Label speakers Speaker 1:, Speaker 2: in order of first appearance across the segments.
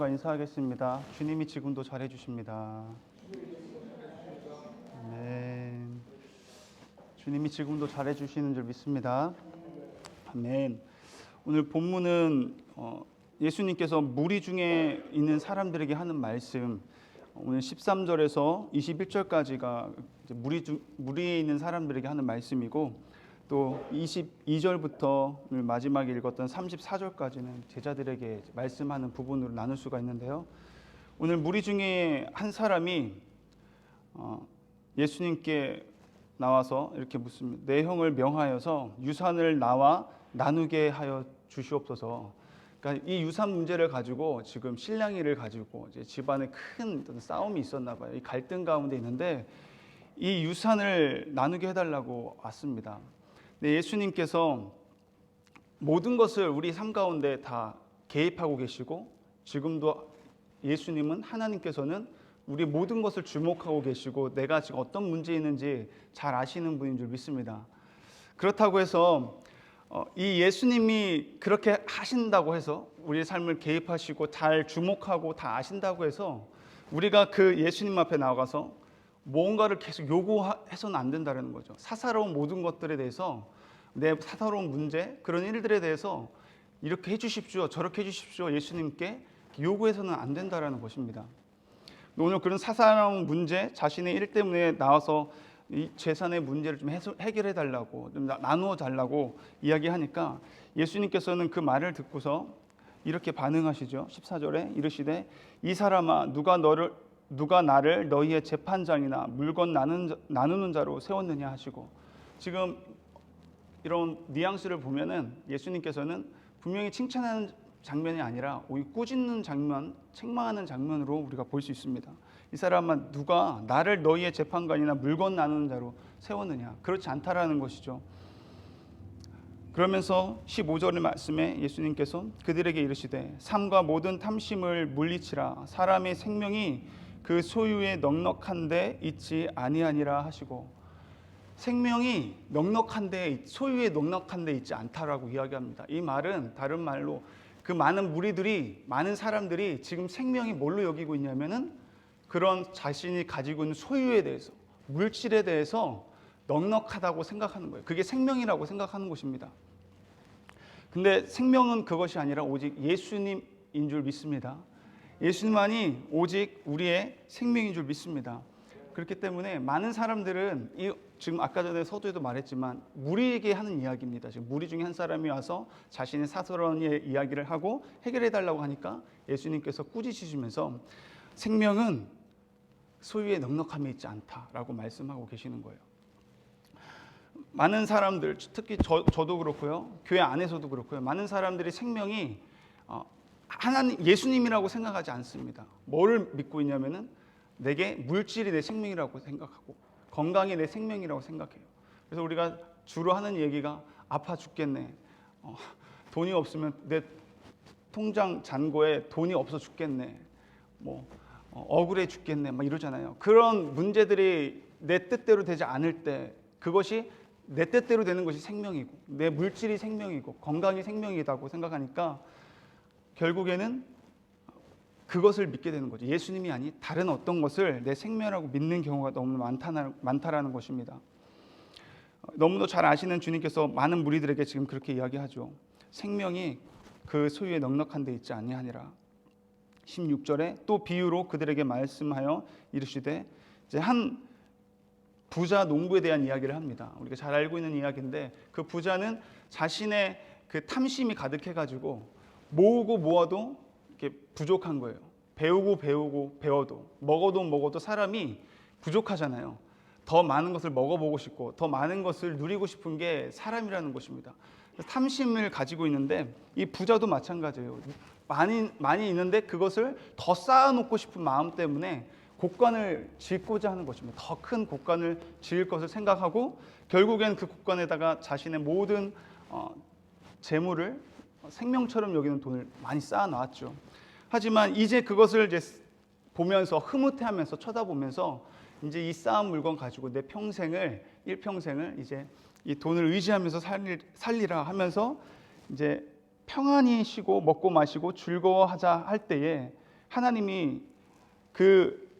Speaker 1: 말씀과 인사하겠습니다. 주님이 지금도 잘해주십니다. 아멘. 주님이 지금도 잘해주시는 줄 믿습니다. 아멘. 오늘 본문은 예수님께서 무리 중에 있는 사람들에게 하는 말씀, 오늘 13절에서 21절까지가 무리에 있는 사람들에게 하는 말씀이고, 또 22절부터 오늘 마지막에 읽었던 34절까지는 제자들에게 말씀하는 부분으로 나눌 수가 있는데요. 오늘 무리 중에 한 사람이 예수님께 나와서 이렇게 묻습니다. 내 형을 명하여서 유산을 나와 나누게 하여 주시옵소서. 그러니까 이 유산 문제를 가지고 지금 신랑이를 가지고 이제 집안에 큰 싸움이 있었나 봐요. 이 갈등 가운데 있는데 이 유산을 나누게 해달라고 왔습니다. 네, 예수님께서 모든 것을 우리 삶 가운데 다 개입하고 계시고, 지금도 예수님은, 하나님께서는 우리 모든 것을 주목하고 계시고 내가 지금 어떤 문제에 있는지 잘 아시는 분인 줄 믿습니다. 그렇다고 해서 이 예수님이 그렇게 하신다고 해서 우리의 삶을 개입하시고 잘 주목하고 다 아신다고 해서 우리가 그 예수님 앞에 나가서 뭔가를 계속 요구해서는 안 된다는 거죠. 사사로운 모든 것들에 대해서, 내 사사로운 문제, 그런 일들에 대해서 이렇게 해주십시오, 저렇게 해주십시오, 예수님께 요구해서는 안 된다는 것입니다. 오늘 그런 사사로운 문제, 자신의 일 때문에 나와서 이 재산의 문제를 좀 해결해 달라고, 좀 나누어 달라고 이야기하니까 예수님께서는 그 말을 듣고서 이렇게 반응하시죠. 14절에 이르시되 이 사람아, 누가 나를 너희의 재판장이나 물건 나누는 자로 세웠느냐 하시고, 지금 이런 뉘앙스를 보면은 예수님께서는 분명히 칭찬하는 장면이 아니라 오히려 꾸짖는 장면, 책망하는 장면으로 우리가 볼 수 있습니다. 이 사람은 누가 나를 너희의 재판관이나 물건 나누는 자로 세웠느냐, 그렇지 않다라는 것이죠. 그러면서 15절의 말씀에 예수님께서 그들에게 이르시되 삼가 모든 탐심을 물리치라. 사람의 생명이 그 소유에 넉넉한데 있지 아니하니라 하시고, 생명이 넉넉한데, 소유에 넉넉한데 있지 않다라고 이야기합니다. 이 말은 다른 말로 그 많은 무리들이, 많은 사람들이 지금 생명이 뭘로 여기고 있냐면은 그런 자신이 가지고 있는 소유에 대해서, 물질에 대해서 넉넉하다고 생각하는 거예요. 그게 생명이라고 생각하는 것입니다. 근데 생명은 그것이 아니라 오직 예수님인 줄 믿습니다. 예수님만이 오직 우리의 생명인 줄 믿습니다. 그렇기 때문에 많은 사람들은 지금 아까 전에 서두에도 말했지만 무리에게 하는 이야기입니다. 지금 무리 중에 한 사람이 와서 자신의 사소한 이야기를 하고 해결해 달라고 하니까 예수님께서 꾸짖으시면서 생명은 소유에 넉넉함이 있지 않다라고 말씀하고 계시는 거예요. 많은 사람들, 특히 저도 그렇고요, 교회 안에서도 그렇고요, 많은 사람들이 생명이 하나님, 예수님이라고 생각하지 않습니다. 뭐를 믿고 있냐면은 내게 물질이 내 생명이라고 생각하고 건강이 내 생명이라고 생각해요. 그래서 우리가 주로 하는 얘기가 아파 죽겠네, 돈이 없으면 내 통장 잔고에 돈이 없어 죽겠네, 억울해 죽겠네, 막 이러잖아요. 그런 문제들이 내 뜻대로 되지 않을 때, 그것이 내 뜻대로 되는 것이 생명이고 내 물질이 생명이고 건강이 생명이라고 생각하니까 결국에는 그것을 믿게 되는 거죠. 예수님이 아닌 다른 어떤 것을 내 생명이라고 믿는 경우가 너무 많다라는 것입니다. 너무도 잘 아시는 주님께서 많은 무리들에게 지금 그렇게 이야기하죠. 생명이 그 소유에 넉넉한 데 있지 아니하니라. 16절에 또 비유로 그들에게 말씀하여 이르시되, 이제 한 부자 농부에 대한 이야기를 합니다. 우리가 잘 알고 있는 이야기인데, 그 부자는 자신의 그 탐심이 가득해가지고 모으고 모아도 이렇게 부족한 거예요. 배우고 배워도, 먹어도 사람이 부족하잖아요. 더 많은 것을 먹어보고 싶고 더 많은 것을 누리고 싶은 게 사람이라는 것입니다. 탐심을 가지고 있는데 이 부자도 마찬가지예요. 많이 있는데 그것을 더 쌓아놓고 싶은 마음 때문에 곡관을 짓고자 하는 것입니다. 더 큰 곡관을 지을 것을 생각하고 결국엔 그 곡관에다가 자신의 모든 재물을 생명처럼 여기는 돈을 많이 쌓아놨죠. 하지만 이제 그것을 이제 보면서 흐뭇해하면서 쳐다보면서 이제 이 쌓은 물건 가지고 내 일평생을 이제 이 돈을 의지하면서 살리라 하면서 이제 평안히 쉬고 먹고 마시고 즐거워하자 할 때에 하나님이 그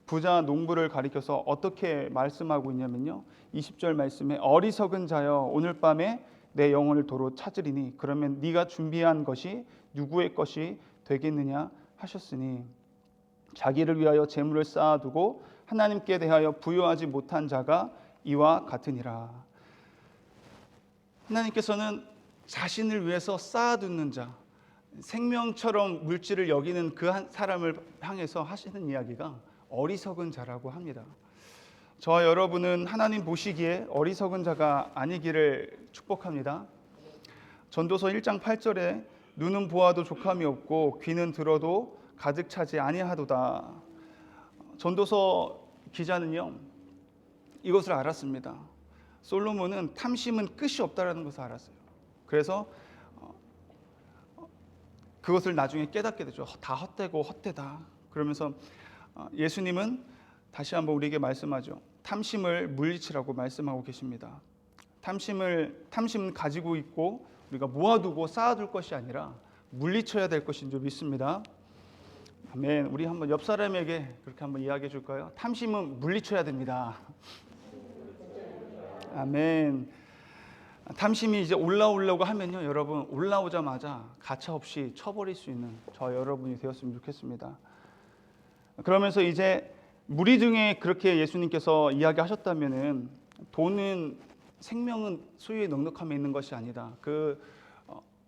Speaker 1: 부자 농부를 가리켜서 어떻게 말씀하고 있냐면요, 20절 말씀에 어리석은 자여 오늘 밤에 내 영혼을 도로 찾으리니 그러면 네가 준비한 것이 누구의 것이 되겠느냐 하셨으니, 자기를 위하여 재물을 쌓아두고 하나님께 대하여 부여하지 못한 자가 이와 같으니라. 하나님께서는 자신을 위해서 쌓아두는 자, 생명처럼 물질을 여기는 그 한 사람을 향해서 하시는 이야기가 어리석은 자라고 합니다. 저와 여러분은 하나님 보시기에 어리석은 자가 아니기를 축복합니다. 전도서 1장 8절에 눈은 보아도 족함이 없고 귀는 들어도 가득 차지 아니하도다. 전도서 기자는요, 이것을 알았습니다. 솔로몬은 탐심은 끝이 없다라는 것을 알았어요. 그래서 그것을 나중에 깨닫게 되죠. 다 헛되고 헛되다. 그러면서 예수님은 다시 한번 우리에게 말씀하죠. 탐심을 물리치라고 말씀하고 계십니다. 탐심은 가지고 있고 우리가 모아두고 쌓아둘 것이 아니라 물리쳐야 될 것인 줄 믿습니다. 아멘. 우리 한번 옆 사람에게 그렇게 한번 이야기해 줄까요? 탐심은 물리쳐야 됩니다. 아멘. 탐심이 이제 올라오려고 하면요, 여러분, 올라오자마자 가차없이 쳐버릴 수 있는 저 여러분이 되었으면 좋겠습니다. 그러면서 이제 무리 중에 그렇게 예수님께서 이야기하셨다면은, 돈은, 생명은 소유의 넉넉함에 있는 것이 아니다. 그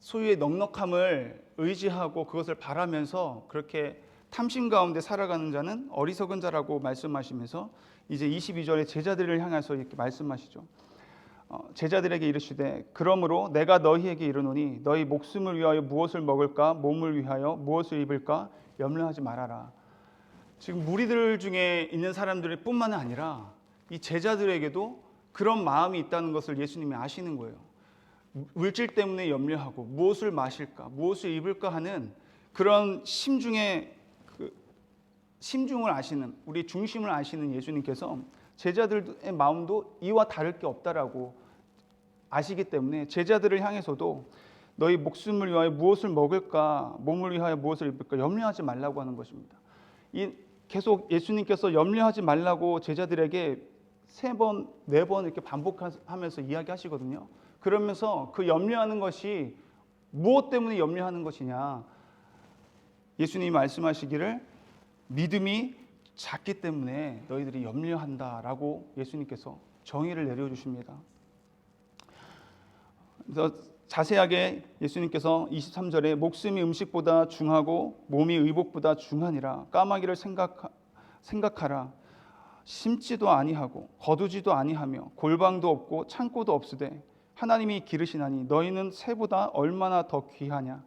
Speaker 1: 소유의 넉넉함을 의지하고 그것을 바라면서 그렇게 탐심 가운데 살아가는 자는 어리석은 자라고 말씀하시면서 이제 22절에 제자들을 향해서 이렇게 말씀하시죠. 제자들에게 이르시되 그러므로 내가 너희에게 이르노니 너희 목숨을 위하여 무엇을 먹을까 몸을 위하여 무엇을 입을까 염려하지 말아라. 지금 무리들 중에 있는 사람들 뿐만 아니라 이 제자들에게도 그런 마음이 있다는 것을 예수님이 아시는 거예요. 물질 때문에 염려하고 무엇을 마실까 무엇을 입을까 하는 그런 심중을 아시는, 우리 중심을 아시는 예수님께서 제자들의 마음도 이와 다를 게 없다라고 아시기 때문에 제자들을 향해서도 너희 목숨을 위하여 무엇을 먹을까 몸을 위하여 무엇을 입을까 염려하지 말라고 하는 것입니다. 계속 예수님께서 염려하지 말라고 제자들에게 3번, 4번 이렇게 반복하면서 이야기하시거든요. 그러면서 그 염려하는 것이 무엇 때문에 염려하는 것이냐, 예수님이 말씀하시기를 믿음이 작기 때문에 너희들이 염려한다라고 예수님께서 정의를 내려주십니다. 그래서 자세하게 예수님께서 23절에 목숨이 음식보다 중하고 몸이 의복보다 중하니라. 까마귀를 생각하라. 심지도 아니하고 거두지도 아니하며 골방도 없고 창고도 없으되 하나님이 기르시나니 너희는 새보다 얼마나 더 귀하냐.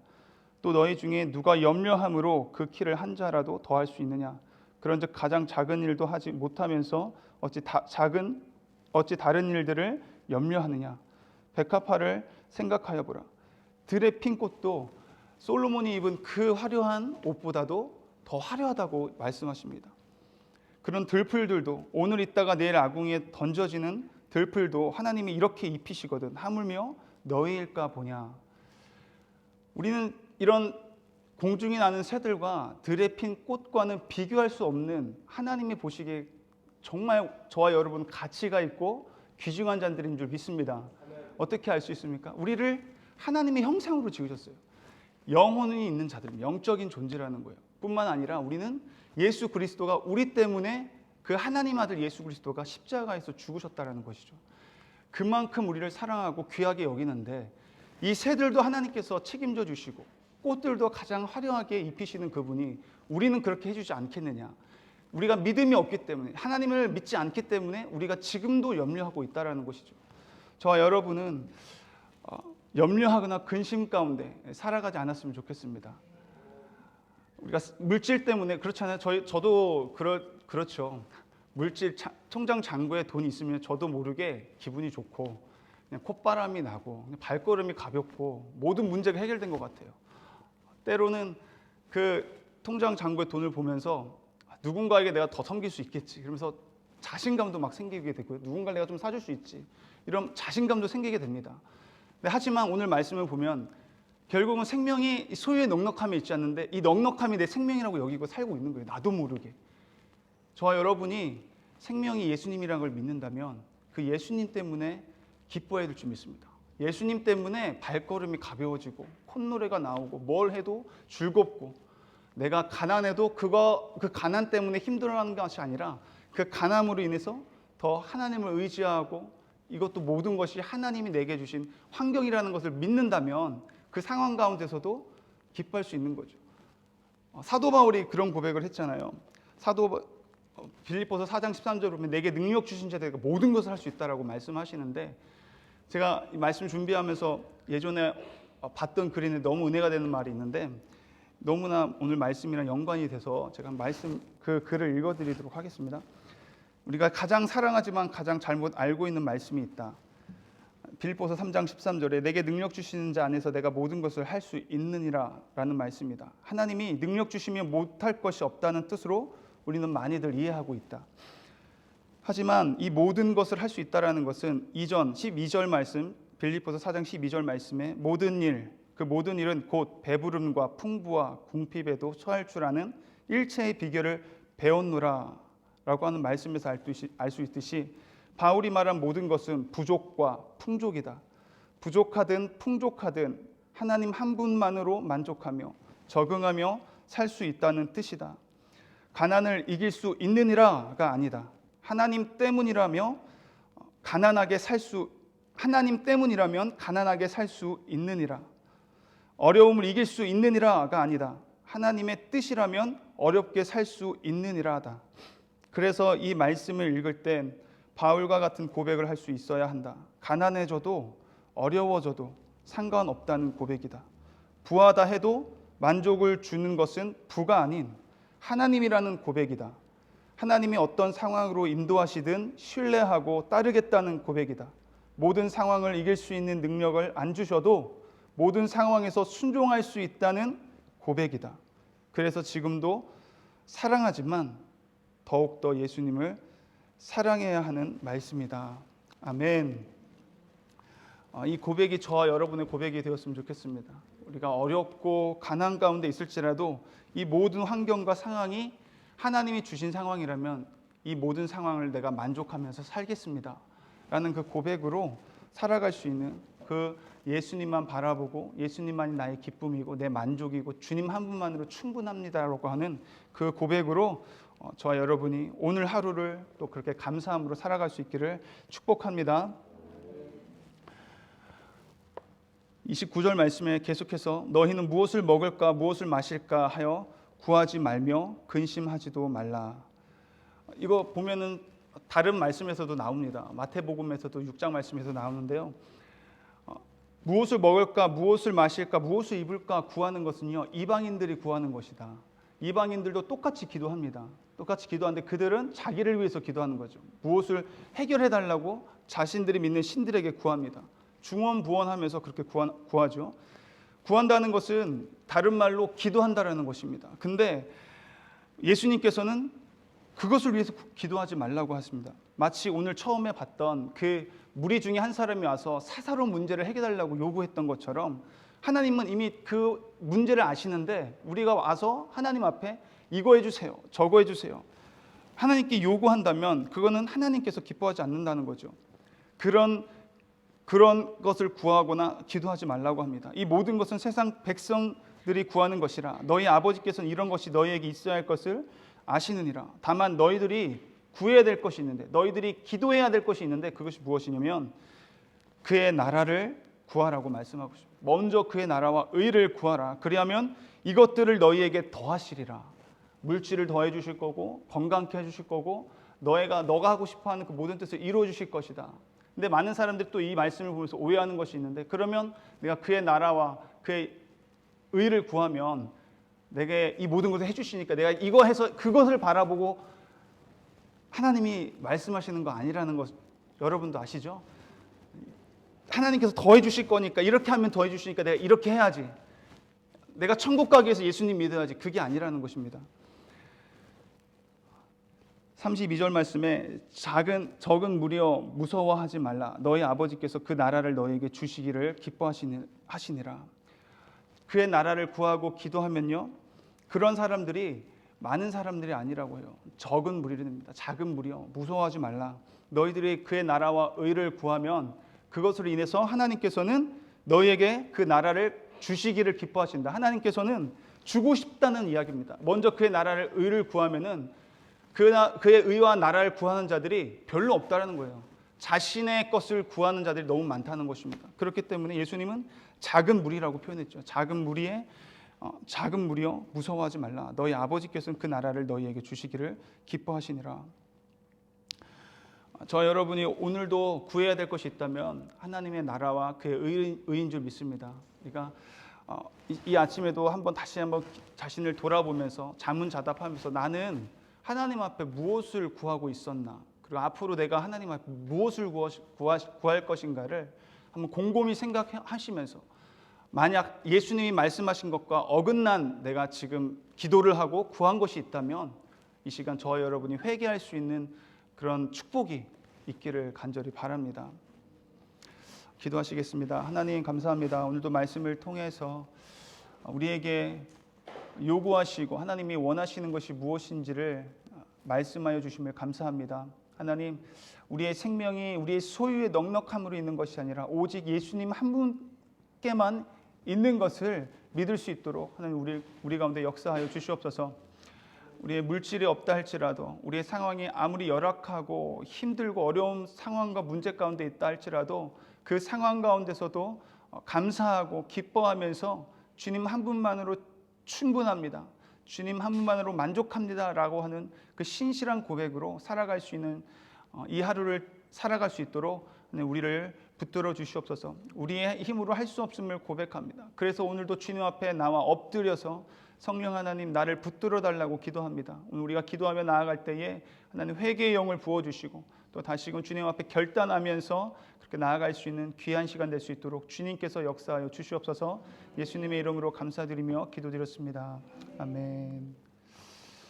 Speaker 1: 또 너희 중에 누가 염려함으로 그 키를 한 자라도 더할 수 있느냐. 그런즉 가장 작은 일도 하지 못하면서 어찌 다른 일들을 염려하느냐. 백합화를 생각하여 보라. 들의 핀 꽃도 솔로몬이 입은 그 화려한 옷보다도 더 화려하다고 말씀하십니다. 그런 들풀들도 오늘 있다가 내일 아궁이에 던져지는 들풀도 하나님이 이렇게 입히시거든 하물며 너희일까 보냐. 우리는 이런 공중에 나는 새들과 들에 핀 꽃과는 비교할 수 없는, 하나님이 보시기에 정말 저와 여러분 가치가 있고 귀중한 자들인 줄 믿습니다. 어떻게 알 수 있습니까? 우리를 하나님의 형상으로 지으셨어요. 영혼이 있는 자들, 영적인 존재라는 거예요. 뿐만 아니라 우리는 예수 그리스도가 우리 때문에, 그 하나님 아들 예수 그리스도가 십자가에서 죽으셨다는 것이죠. 그만큼 우리를 사랑하고 귀하게 여기는데, 이 새들도 하나님께서 책임져 주시고 꽃들도 가장 화려하게 입히시는 그분이 우리는 그렇게 해주지 않겠느냐. 우리가 믿음이 없기 때문에, 하나님을 믿지 않기 때문에 우리가 지금도 염려하고 있다는 것이죠. 저와 여러분은 염려하거나 근심 가운데 살아가지 않았으면 좋겠습니다. 우리가 물질 때문에 그렇잖아요. 저도 그렇죠. 물질 통장 잔고에 돈이 있으면 저도 모르게 기분이 좋고 그냥 콧바람이 나고 그냥 발걸음이 가볍고 모든 문제가 해결된 것 같아요. 때로는 그 통장 잔고에 돈을 보면서 누군가에게 내가 더 섬길 수 있겠지, 그러면서 자신감도 막 생기게 되고요. 누군가 내가 좀 사줄 수 있지, 이런 자신감도 생기게 됩니다. 하지만 오늘 말씀을 보면 결국은 생명이 소유의 넉넉함에 있지 않는데 이 넉넉함이 내 생명이라고 여기고 살고 있는 거예요. 나도 모르게. 저와 여러분이 생명이 예수님이라는 걸 믿는다면 그 예수님 때문에 기뻐해야 될 줄 믿습니다. 예수님 때문에 발걸음이 가벼워지고 콧노래가 나오고 뭘 해도 즐겁고, 내가 가난해도 그 가난 때문에 힘들어하는 것이 아니라 그 가난으로 인해서 더 하나님을 의지하고, 이것도 모든 것이 하나님이 내게 주신 환경이라는 것을 믿는다면 그 상황 가운데서도 기뻐할 수 있는 거죠. 사도 바울이 그런 고백을 했잖아요. 빌립보서 4장 13절에 보면 내게 능력 주신 자 내가 모든 것을 할 수 있다라고 말씀하시는데, 제가 이 말씀 준비하면서 예전에 봤던 글인데 너무 은혜가 되는 말이 있는데, 너무나 오늘 말씀이랑 연관이 돼서 제가 그 글을 읽어드리도록 하겠습니다. 우리가 가장 사랑하지만 가장 잘못 알고 있는 말씀이 있다. 빌립보서 3장 13절에 내게 능력 주시는 자 안에서 내가 모든 것을 할 수 있느니라 라는 말씀입니다. 하나님이 능력 주시면 못할 것이 없다는 뜻으로 우리는 많이들 이해하고 있다. 하지만 이 모든 것을 할 수 있다라는 것은 이전 12절 말씀, 빌립보서 4장 12절 말씀에 모든 일, 그 모든 일은 곧 배부름과 풍부와 궁핍에도 처할 줄 아는 일체의 비결을 배웠노라 라고 하는 말씀에서 알 수 있듯이, 바울이 말한 모든 것은 부족과 풍족이다. 부족하든 풍족하든 하나님 한 분만으로 만족하며 적응하며 살 수 있다는 뜻이다. 가난을 이길 수 있느니라가 아니다. 하나님 때문이라면 가난하게 살 수 있느니라. 어려움을 이길 수 있느니라가 아니다. 하나님의 뜻이라면 어렵게 살 수 있느니라다. 그래서 이 말씀을 읽을 땐 바울과 같은 고백을 할 수 있어야 한다. 가난해져도 어려워져도 상관없다는 고백이다. 부하다 해도 만족을 주는 것은 부가 아닌 하나님이라는 고백이다. 하나님이 어떤 상황으로 인도하시든 신뢰하고 따르겠다는 고백이다. 모든 상황을 이길 수 있는 능력을 안 주셔도 모든 상황에서 순종할 수 있다는 고백이다. 그래서 지금도 사랑하지만 더욱더 예수님을 사랑해야 하는 말씀이다. 아멘. 이 고백이 저와 여러분의 고백이 되었으면 좋겠습니다. 우리가 어렵고 가난 가운데 있을지라도 이 모든 환경과 상황이 하나님이 주신 상황이라면 이 모든 상황을 내가 만족하면서 살겠습니다 라는 그 고백으로 살아갈 수 있는, 그 예수님만 바라보고 예수님만이 나의 기쁨이고 내 만족이고 주님 한 분만으로 충분합니다라고 하는 그 고백으로 저와 여러분이 오늘 하루를 또 그렇게 감사함으로 살아갈 수 있기를 축복합니다. 29절 말씀에 계속해서 너희는 무엇을 먹을까 무엇을 마실까 하여 구하지 말며 근심하지도 말라. 이거 보면은 다른 말씀에서도 나옵니다. 마태복음에서도 6장 말씀에서 나오는데요. 무엇을 먹을까 무엇을 마실까 무엇을 입을까 구하는 것은요, 이방인들이 구하는 것이다. 이방인들도 똑같이 기도합니다. 똑같이 기도하는데 그들은 자기를 위해서 기도하는 거죠. 무엇을 해결해 달라고 자신들이 믿는 신들에게 구합니다. 중언부언하면서 그렇게 구하죠. 구한다는 것은 다른 말로 기도한다라는 것입니다. 근데 예수님께서는 그것을 위해서 기도하지 말라고 하십니다. 마치 오늘 처음에 봤던 그 무리 중에 한 사람이 와서 사사로운 문제를 해결하려고 요구했던 것처럼, 하나님은 이미 그 문제를 아시는데 우리가 와서 하나님 앞에 이거 해주세요, 저거 해주세요, 하나님께 요구한다면 그거는 하나님께서 기뻐하지 않는다는 거죠. 그런 것을 구하거나 기도하지 말라고 합니다. 이 모든 것은 세상 백성들이 구하는 것이라 너희 아버지께서는 이런 것이 너희에게 있어야 할 것을 아시느니라. 다만 너희들이 구해야 될 것이 있는데, 너희들이 기도해야 될 것이 있는데 그것이 무엇이냐면 그의 나라를 구하라고 말씀하고 있습니다. 먼저 그의 나라와 의를 구하라. 그리하면 이것들을 너희에게 더하시리라. 물질을 더해 주실 거고 건강케 해 주실 거고 너가 하고 싶어하는 그 모든 뜻을 이루어 주실 것이다. 근데 많은 사람들이 또 이 말씀을 보면서 오해하는 것이 있는데, 그러면 내가 그의 나라와 그의 의를 구하면 내게 이 모든 것을 해주시니까 내가 이거 해서 그것을 바라보고 하나님이 말씀하시는 거 아니라는 것 여러분도 아시죠? 하나님께서 더 해주실 거니까, 이렇게 하면 더 해주시니까 내가 이렇게 해야지, 내가 천국 가기 위해서 예수님 믿어야지, 그게 아니라는 것입니다. 32절 말씀에 적은 무리여 무서워하지 말라. 너희 아버지께서 그 나라를 너희에게 주시기를 기뻐하시니라. 그의 나라를 구하고 기도하면요, 그런 사람들이 많은 사람들이 아니라고 해요. 적은 무리입니다. 작은 무리요. 무서워하지 말라. 너희들이 그의 나라와 의를 구하면 그것으로 인해서 하나님께서는 너희에게 그 나라를 주시기를 기뻐하신다. 하나님께서는 주고 싶다는 이야기입니다. 먼저 그의 나라를 의를 구하면은 그의 의와 나라를 구하는 자들이 별로 없다라는 거예요. 자신의 것을 구하는 자들이 너무 많다는 것입니다. 그렇기 때문에 예수님은 작은 무리라고 표현했죠. 작은 무리에 작은 무리여 무서워하지 말라. 너희 아버지께서는 그 나라를 너희에게 주시기를 기뻐하시니라. 저 여러분이 오늘도 구해야 될 것이 있다면 하나님의 나라와 그의 의인 줄 믿습니다. 그러니까 이 아침에도 다시 한번 자신을 돌아보면서 자문자답하면서 나는 하나님 앞에 무엇을 구하고 있었나, 그리고 앞으로 내가 하나님 앞에 무엇을 구할 것인가를 한번 곰곰이 생각하시면서, 만약 예수님이 말씀하신 것과 어긋난 내가 지금 기도를 하고 구한 것이 있다면 이 시간 저와 여러분이 회개할 수 있는 그런 축복이 있기를 간절히 바랍니다. 기도하시겠습니다. 하나님 감사합니다. 오늘도 말씀을 통해서 우리에게 요구하시고 하나님이 원하시는 것이 무엇인지를 말씀하여 주심을 감사합니다. 하나님, 우리의 생명이 우리의 소유의 넉넉함으로 있는 것이 아니라 오직 예수님 한 분께만 있는 것을 믿을 수 있도록 하나님 우리 가운데 역사하여 주시옵소서. 우리의 물질이 없다 할지라도, 우리의 상황이 아무리 열악하고 힘들고 어려운 상황과 문제 가운데 있다 할지라도 그 상황 가운데서도 감사하고 기뻐하면서 주님 한 분만으로 충분합니다, 주님 한 분만으로 만족합니다 라고 하는 그 신실한 고백으로 살아갈 수 있는 이 하루를 살아갈 수 있도록 우리를 붙들어 주시옵소서. 우리의 힘으로 할 수 없음을 고백합니다. 그래서 오늘도 주님 앞에 나와 엎드려서 성령 하나님 나를 붙들어 달라고 기도합니다. 오늘 우리가 기도하며 나아갈 때에 하나님 회개의 영을 부어주시고 또 다시금 주님 앞에 결단하면서 그렇게 나아갈 수 있는 귀한 시간 될 수 있도록 주님께서 역사하여 주시옵소서. 예수님의 이름으로 감사드리며 기도드렸습니다. 아멘.